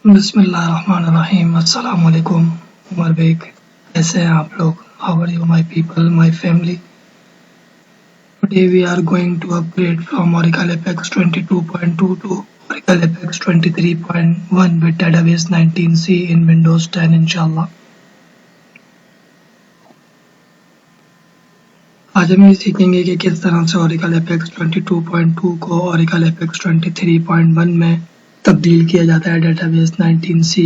बिस्मिल्लाहिर्रहमानिर्रहीम। अस्सलाम वालेकुम। उमर बेग, कैसे हैं आप लोग? How are you my people, my family? Today we are going to upgrade from Oracle Apex 22.2 to Oracle Apex 23.1 with database 19C in Windows 10 इंशाल्लाह। आज हम ये सीखेंगे कि किस तरह से Oracle Apex 22.2 को Oracle Apex 23.1 में तब्दील किया जाता है डेटाबेस 19C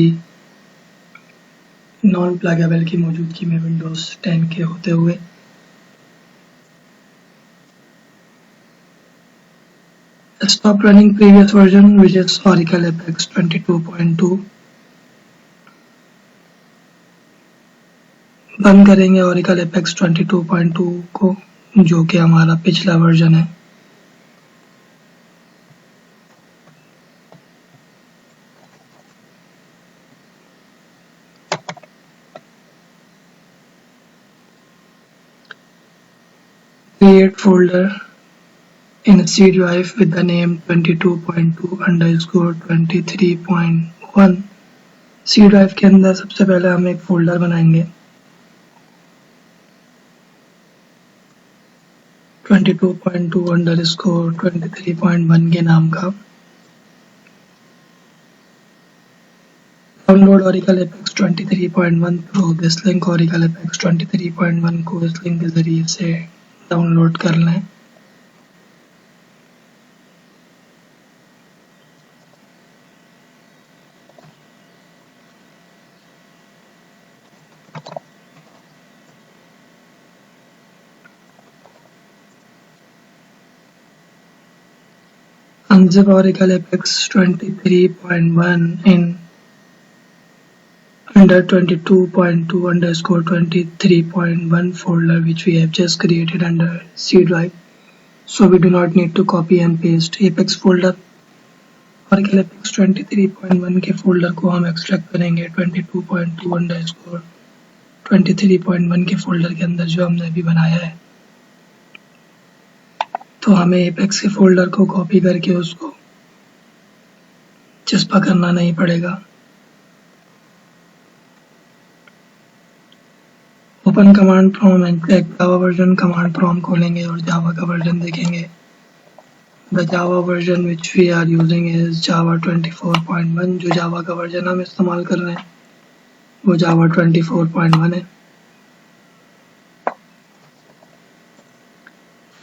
नॉन प्लगेबल की मौजूदगी में विंडोज 10 के होते हुए। Stop running previous version which is Oracle Apex 22.2। बंद करेंगे Oracle Apex 22.2 को जो कि हमारा पिछला वर्जन है। Create folder in C drive with the name 22.2_23.1। C drive के अंदर सबसे पहले हम एक फोल्डर बनाएंगे 22.2_23.1 के नाम का। Download Oracle Apex 23.1 through this link. Oracle Apex 23.1 को इस लिंक के जरिए से डाउनलोड कर लें। Unzip Oracle Apex 23.1 in under 22.2_23.1 folder which we have just created under C drive, so we do not need to copy and paste Apex folder। Oracle Apex 23.1 के folder को हम एक्सट्रैक्ट करेंगे 22.2_23.1 के फोल्डर के अंदर जो हमने अभी बनाया है। तो हमें Apex के फोल्डर को कॉपी करके उसको चिस्पा करना नहीं पड़ेगा। Open command prompt and check Java version. Command prompt खोलेंगे और जावा का वर्जन देखेंगे। The Java version which we are using is Java 24.1। जो जावा का वर्जन हम इस्तेमाल कर रहे हैं वो जावा 24.1 है।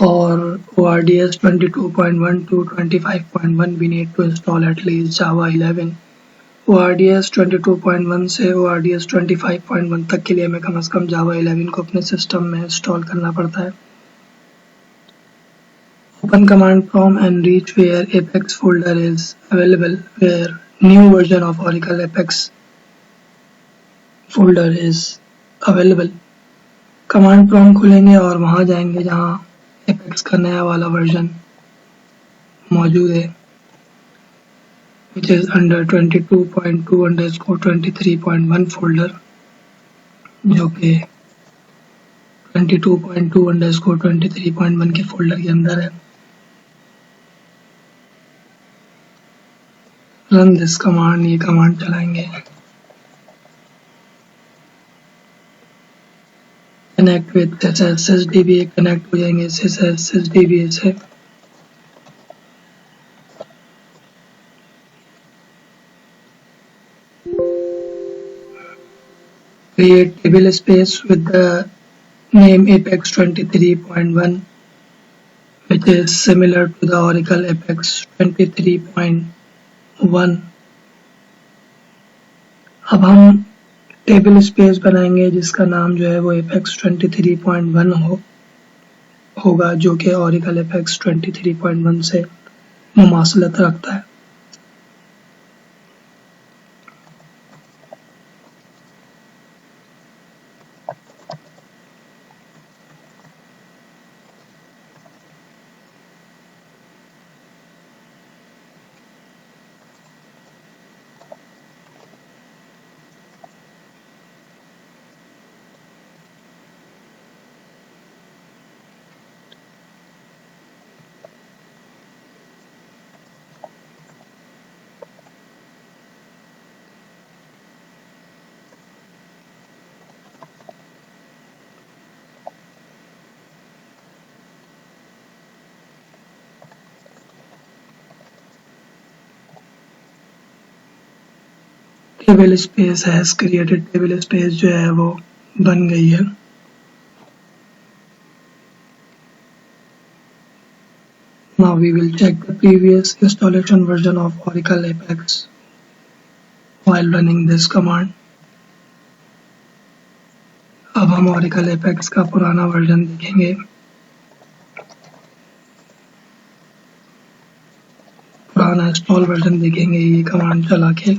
For ORDS 22.1 to 25.1 we need to install at least Java 11। ORDS 22.1 से ORDS 25.1 तक के लिए हमें कम से कम Java 11 को अपने सिस्टम में इंस्टॉल करना पड़ता है। Open command prompt and reach where Apex folder is available, where new version of Oracle Apex folder is available। Command prompt खोलेंगे और वहां जाएंगे जहां Apex का नया वाला वर्जन मौजूद है which is under 22.2_23.1 folder, जो कि 22.2_23.1 के फोल्डर के अंदर है। रन दिस कमांड, ये कमांड चलाएंगे। कनेक्ट विद SSDB, कनेक्ट हो जाएंगे SSDB से। Create table space with the name Apex 23.1 which is similar to the Oracle Apex 23.1। अब हम टेबल स्पेस बनाएंगे जिसका नाम जो है वो Apex 23.1 होगा, जो कि Oracle Apex 23.1 से मुमासलत रखता है। Table space has created, table space जो है वो बन गई है। Now we will check the previous installation version of Oracle Apex while running this command. अब हम Oracle Apex का पुराना वर्जन देखेंगे। पुराना इंस्टॉल वर्जन देखेंगे ये कमांड चला के।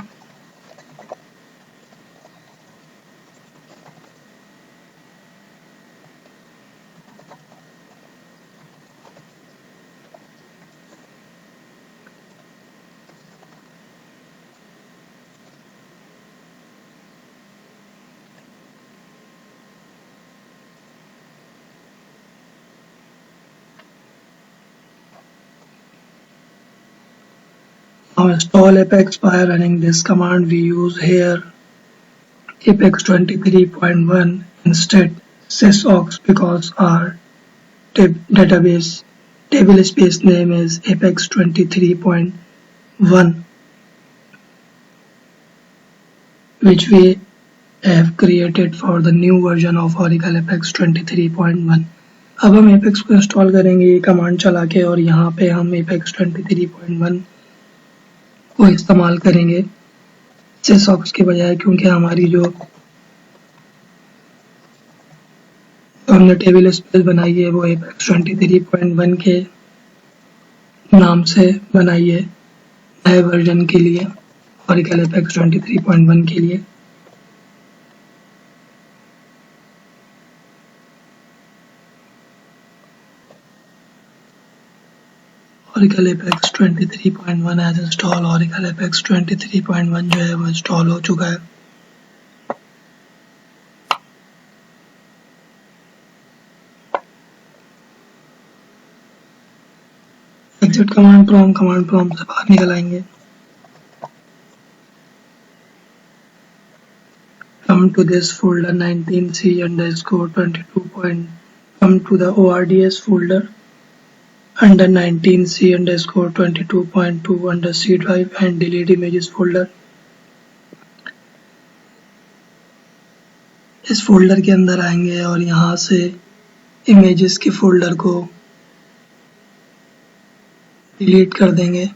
Now install Apex by running this command. We use here Apex 23.1 instead sysox because our database table space name is Apex 23.1, which we have created for the new version of Oracle Apex 23.1. अब हम Apex को install करेंगे ये command चला के, और यहाँ पे हम Apex 23.1 को इस्तेमाल करेंगे sysox के बजाय, क्योंकि हमारी जो हमने टेबल स्पेस बनाई है वो Apex 23.1 के नाम से बनाई है नए वर्जन के लिए, Oracle Apex 23.1 के लिए। Oracle Apex 23.1 as install। Oracle Apex 23.1 जो है वो इंस्टॉल हो चुका है। Exit कमांड प्रॉम्प्ट से बाहर निकल आएंगे। Come to this folder 19c_22. Come to the ORDS folder under 19c_22.2 under C drive and delete images folder। इस फोल्डर के अंदर आएंगे और यहाँ से इमेजेस के फोल्डर को डिलीट कर देंगे।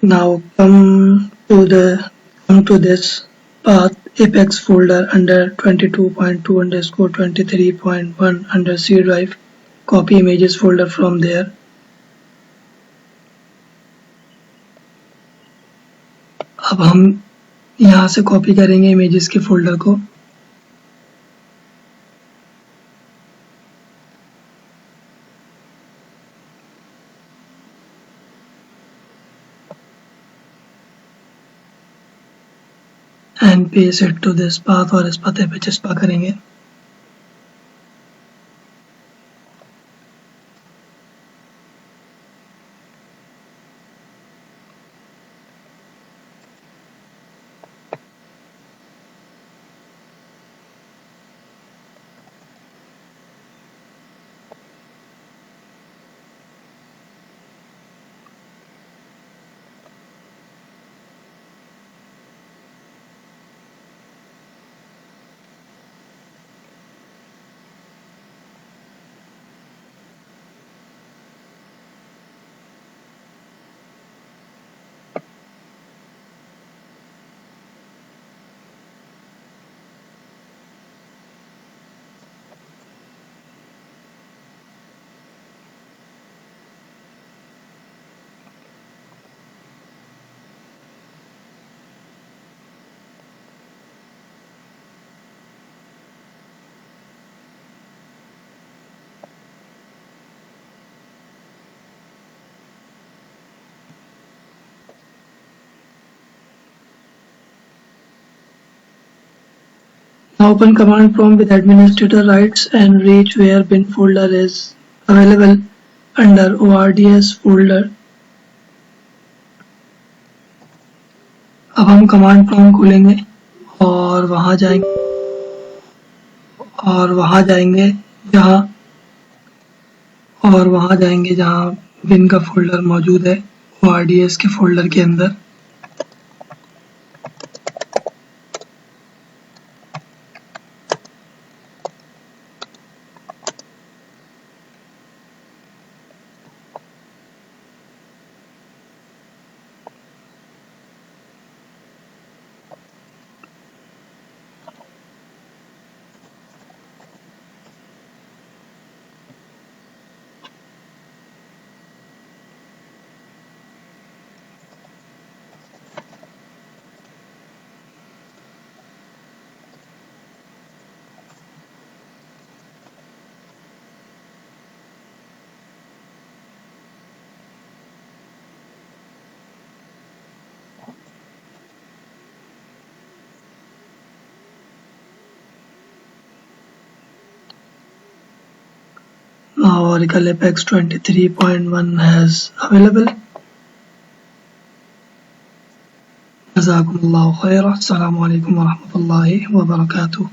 Now come to this path Apex folder under 22.2_23.1 under C drive. Copy images folder from there. अब हम यहाँ से कॉपी करेंगे इमेजेस के फोल्डर को। and paste it to this path, और इस पते पे चिपका करेंगे। Now open command prompt with administrator rights and reach where bin folder is available under ORDS folder. अब हम कमांड प्रॉम्प्ट खोलेंगे और वहाँ जाएंगे जहाँ बिन का फोल्डर मौजूद है ORDS के फोल्डर के अंदर। Now Oracle Apex 23.1 has available. Jazakumullahu khairan. Assalamu alaikum wa rahmatullahi wa barakatuh.